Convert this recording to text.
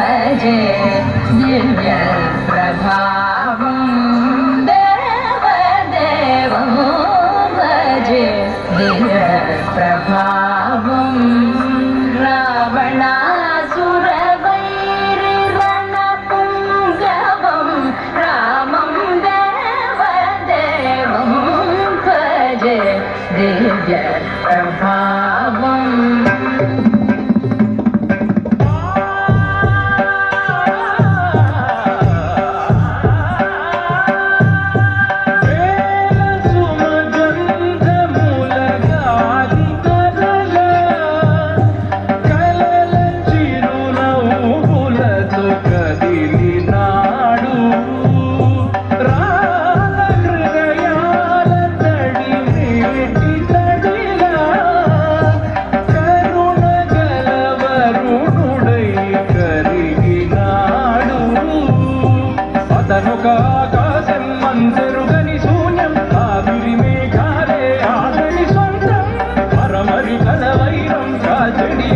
భజే దివ్య ప్రభావం దేవదేవం భజే దివ్య ప్రభావం రావణాసురవైరి రణపుంగవం రామం దేవదేవం భజే దివ్య ప్రభావం ఆకాశం మందరుగని శూన్యం ఆవిరి మేఘాలే ఆగని సొంతం పరమరి కల వైరం రాజడి